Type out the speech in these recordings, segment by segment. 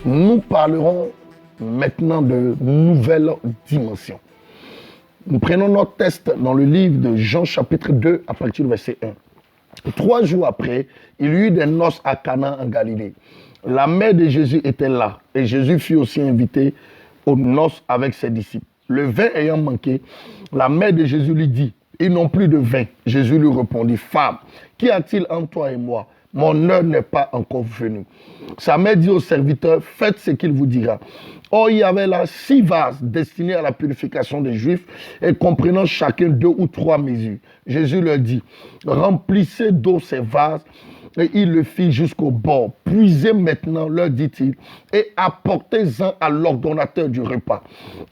Nous parlerons maintenant de nouvelles dimensions. Nous prenons notre texte dans le livre de Jean chapitre 2 à partir du verset 1. 3 jours après, il y eut des noces à Cana en Galilée. La mère de Jésus était là et Jésus fut aussi invité aux noces avec ses disciples. Le vin ayant manqué, la mère de Jésus lui dit, ils n'ont plus de vin. Jésus lui répondit, femme, qu'y a-t-il entre toi et moi? Mon heure n'est pas encore venue. Sa mère dit au serviteur, faites ce qu'il vous dira. Or, il y avait là 6 vases destinés à la purification des Juifs et comprenant chacun 2 ou 3 mesures. Jésus leur dit, remplissez d'eau ces vases. Et il le fit jusqu'au bord. Puisez maintenant, leur dit-il, et apportez-en à l'ordonnateur du repas.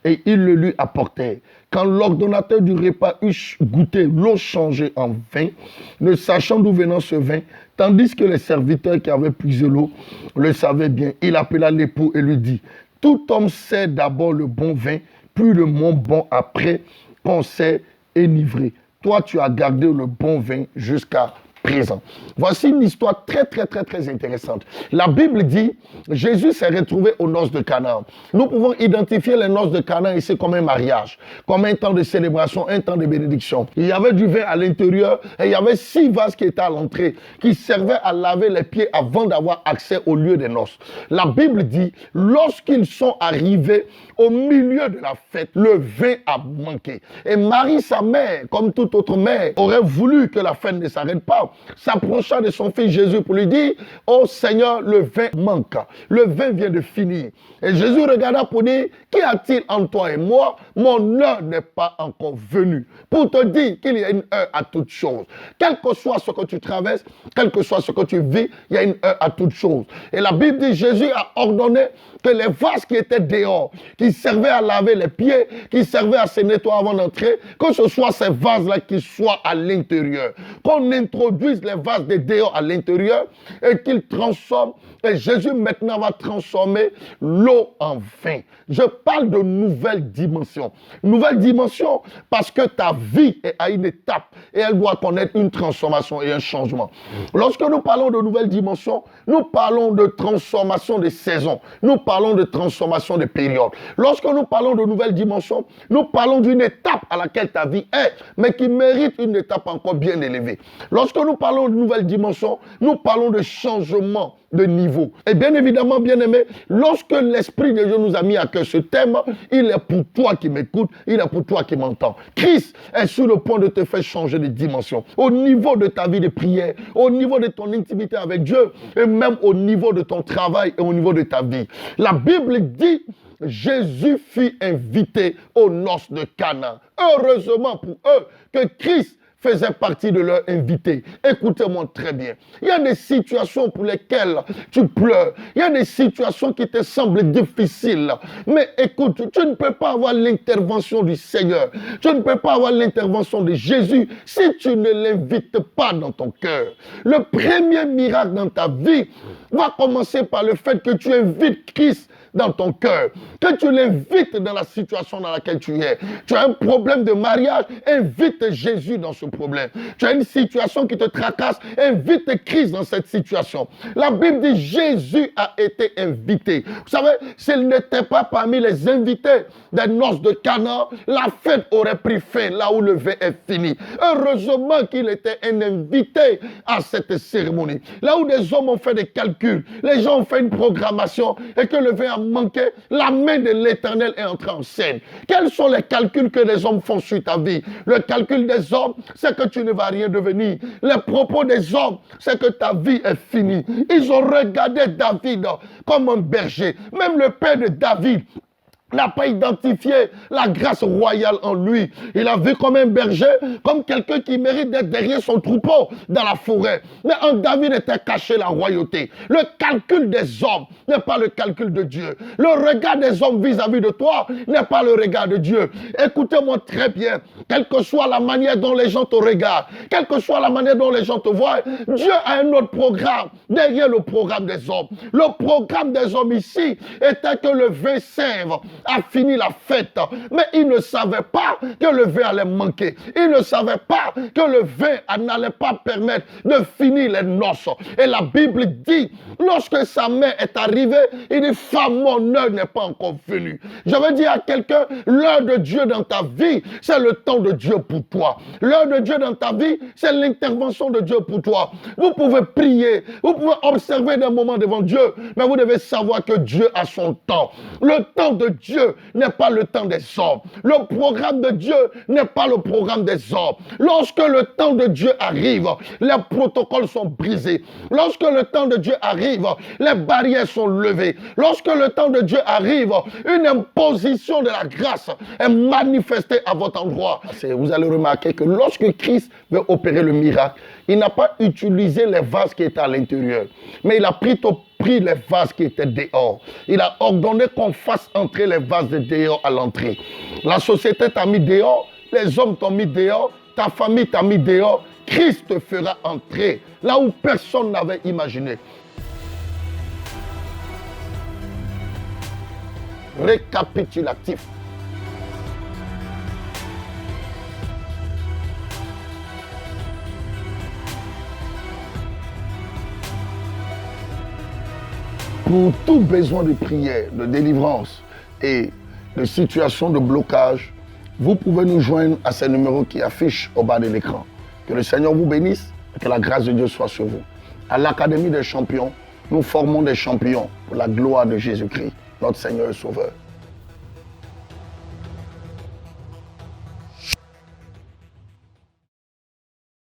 Et ils le lui apportèrent. Quand l'ordonnateur du repas eut goûté l'eau changée en vin, ne sachant d'où venait ce vin, tandis que les serviteurs qui avaient puisé l'eau le savaient bien, il appela l'époux et lui dit, tout homme sait d'abord le bon vin, puis le moins bon après qu'on s'est enivré. Toi, tu as gardé le bon vin jusqu'à présent. Voici une histoire très intéressante. La Bible dit, Jésus s'est retrouvé aux noces de Cana. Nous pouvons identifier les noces de Cana ici comme un mariage, comme un temps de célébration, un temps de bénédiction. Il y avait du vin à l'intérieur et il y avait 6 vases qui étaient à l'entrée, qui servaient à laver les pieds avant d'avoir accès au lieu des noces. La Bible dit, lorsqu'ils sont arrivés au milieu de la fête, le vin a manqué. Et Marie, sa mère, comme toute autre mère, aurait voulu que la fête ne s'arrête pas, s'approcha de son fils Jésus pour lui dire, oh Seigneur, le vin manque, le vin vient de finir. Et Jésus regarda pour dire, qu'y a-t-il entre toi et moi? Mon heure n'est pas encore venue. Pour te dire qu'il y a une heure à toute chose. Quel que soit ce que tu traverses, quel que soit ce que tu vis, il y a une heure à toute chose. Et la Bible dit, Jésus a ordonné que les vases qui étaient dehors, qui servaient à laver les pieds, qui servaient à se nettoyer avant d'entrer, que ce soit ces vases-là qui soient à l'intérieur. Qu'on introduise les vases de dehors à l'intérieur et qu'ils transforment. Et Jésus maintenant va transformer l'eau en vin. Je parle de nouvelle dimension. Nouvelle dimension parce que ta vie est à une étape et elle doit connaître une transformation et un changement. Lorsque nous parlons de nouvelle dimension, nous parlons de transformation des saisons. Nous parlons de transformation des périodes. Lorsque nous parlons de nouvelle dimension, nous parlons d'une étape à laquelle ta vie est, mais qui mérite une étape encore bien élevée. Lorsque nous parlons de nouvelle dimension, nous parlons de changement de niveau. Et bien évidemment, bien aimé, lorsque l'Esprit de Dieu nous a mis à cœur ce thème, il est pour toi qui m'écoute, il est pour toi qui m'entends. Christ est sur le point de te faire changer de dimension. Au niveau de ta vie de prière, au niveau de ton intimité avec Dieu, et même au niveau de ton travail et au niveau de ta vie. La Bible dit, Jésus fut invité aux noces de Cana. Heureusement pour eux que Christ faisait partie de leurs invités. Écoutez-moi très bien. Il y a des situations pour lesquelles tu pleures. Il y a des situations qui te semblent difficiles. Mais écoute, tu ne peux pas avoir l'intervention du Seigneur. Tu ne peux pas avoir l'intervention de Jésus si tu ne l'invites pas dans ton cœur. Le premier miracle dans ta vie va commencer par le fait que tu invites Christ dans ton cœur, que tu l'invites dans la situation dans laquelle tu es. Tu as un problème de mariage, invite Jésus dans ce problème. Tu as une situation qui te tracasse, invite Christ dans cette situation. La Bible dit Jésus a été invité. Vous savez, s'il n'était pas parmi les invités des noces de Cana, la fête aurait pris fin là où le vin est fini. Heureusement qu'il était un invité à cette cérémonie. Là où des hommes ont fait des calculs, les gens ont fait une programmation et que le vin a manqué, la main de l'Éternel est entrée en scène. Quels sont les calculs que les hommes font sur ta vie? Le calcul des hommes, c'est que tu ne vas rien devenir. Les propos des hommes, c'est que ta vie est finie. Ils ont regardé David comme un berger. Même le père de David n'a pas identifié la grâce royale en lui. Il a vu comme un berger, comme quelqu'un qui mérite d'être derrière son troupeau dans la forêt. Mais en David était caché la royauté. Le calcul des hommes n'est pas le calcul de Dieu. Le regard des hommes vis-à-vis de toi n'est pas le regard de Dieu. Écoutez-moi très bien. Quelle que soit la manière dont les gens te regardent, quelle que soit la manière dont les gens te voient, Dieu a un autre programme derrière le programme des hommes. Le programme des hommes ici était que le vin serve a fini la fête. Mais il ne savait pas que le vin allait manquer. Il ne savait pas que le vin n'allait pas permettre de finir les noces. Et la Bible dit, lorsque sa mère est arrivée, il dit, femme, mon heure n'est pas encore venue. Je veux dire à quelqu'un, l'heure de Dieu dans ta vie, c'est le temps de Dieu pour toi. L'heure de Dieu dans ta vie, c'est l'intervention de Dieu pour toi. Vous pouvez prier, vous pouvez observer des moments devant Dieu, mais vous devez savoir que Dieu a son temps. Le temps de Dieu n'est pas le temps des hommes. Le programme de Dieu n'est pas le programme des hommes. Lorsque le temps de Dieu arrive, les protocoles sont brisés. Lorsque le temps de Dieu arrive, les barrières sont levées. Lorsque le temps de Dieu arrive, une imposition de la grâce est manifestée à votre endroit. Vous allez remarquer que lorsque Christ veut opérer le miracle, il n'a pas utilisé les vases qui étaient à l'intérieur, mais il a pris les vases qui étaient dehors. Il a ordonné qu'on fasse entrer les vases de dehors à l'entrée. La société t'a mis dehors, les hommes t'ont mis dehors, ta famille t'a mis dehors. Christ te fera entrer là où personne n'avait imaginé. Récapitulatif. Pour tout besoin de prière, de délivrance et de situation de blocage, vous pouvez nous joindre à ces numéros qui affichent au bas de l'écran. Que le Seigneur vous bénisse et que la grâce de Dieu soit sur vous. À l'Académie des champions, nous formons des champions pour la gloire de Jésus-Christ, notre Seigneur et Sauveur.